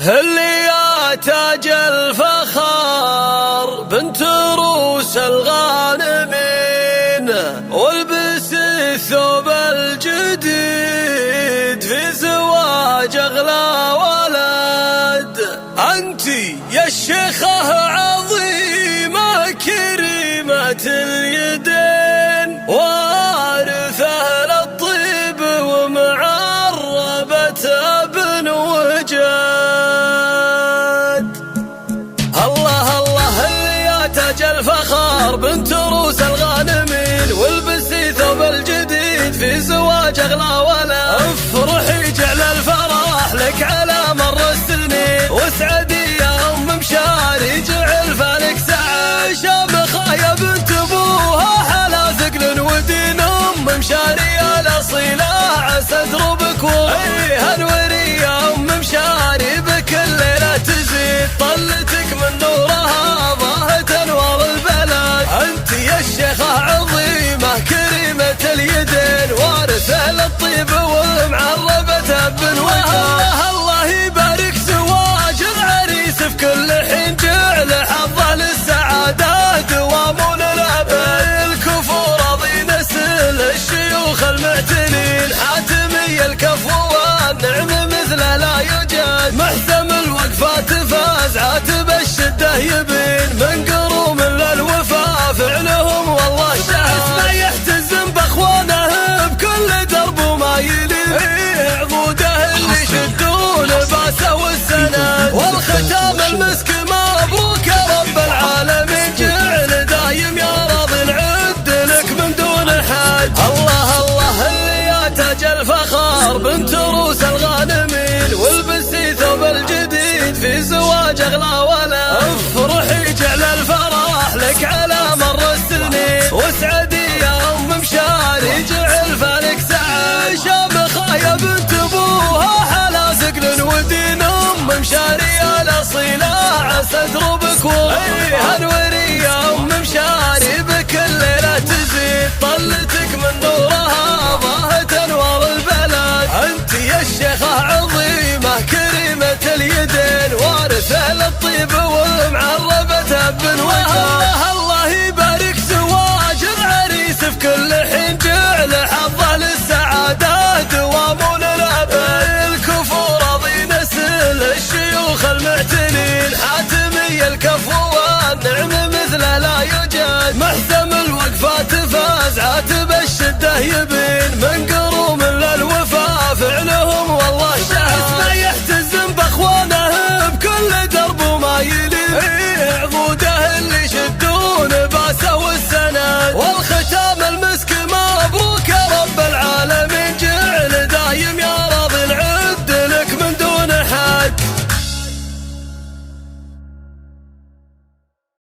اللي يا تاج الفخار بنت روس الغانمين، والبس الثوب الجديد في زواج اغلى ولد. انتي يا الشيخة عظيمة كريمة اليدين، وارثة للطيب ومعربة ابن وجاد. الله الله اللي يا تاج الفخار بنت روس الغانمين، والبسي ثوب الجديد في زواج اغلى ولد. افرحي جعل الفرح لك على مر السنين، واسعدي يا ام مشاري جعل فالك سعى. شامخة يا بنت ابوها حلا ثقل ودين، ام مشاري الاصيلة عسى دروبك هنوري يا ام مشاري بكل ليلة تزيد طلتك من نورها ضاهت انوار البلد. انت يا الشيخة عظيمة كريمة اليدين، وارثة للطيب ومعربة ابن وجاد. الله يبارك زواج العريس في كل حين، جعل حظه للسعادة دوام للابد. الكفور راضي نسل الشيوخ المعتنين، حاتمي الكفو والنعم مثله لا يوجد. محسم الوقفات فاز عاتب الشدة يبين، من قروم للوفا فعلهم والله شهد. ما يحتزم باخوانه بكل درب وما يلين، عضوده اللي يشدون باسه والسند. والختام المسك مبروك يا رب العالمين، جعل دايم يا راضي نعد لك من دون حد. الله الله اللي يا تاج الفخار بنت روس الغانمين، والبسي ثوب الجديد في زواج اغلى ولد. افرحي جعل الفرح لك على مر السنين، واسعدي يا ام مشاري جعل فالك سعى. شامخة يا بنت ابوها حلا ثقل ودين، ام مشاري الاصيلة عسى دروبك هنوري يا ام مشاري بكل ليلة تزيد طلتك من نورها ضاهت انوار البلد. انت يا الشيخة عظيمة كريمة اليدين، وارثة للطيب ومعربة ابن وجاد. الله يبارك زواج العريس في كل حين، جعل حظه للسعادة دوام للابد. الكفور راضي نسل الشيوخ المعتنين، حاتمي الكفو والنعم مثله لا يوجد. محسم الوقفات فاز عاتب الشدة يبين، من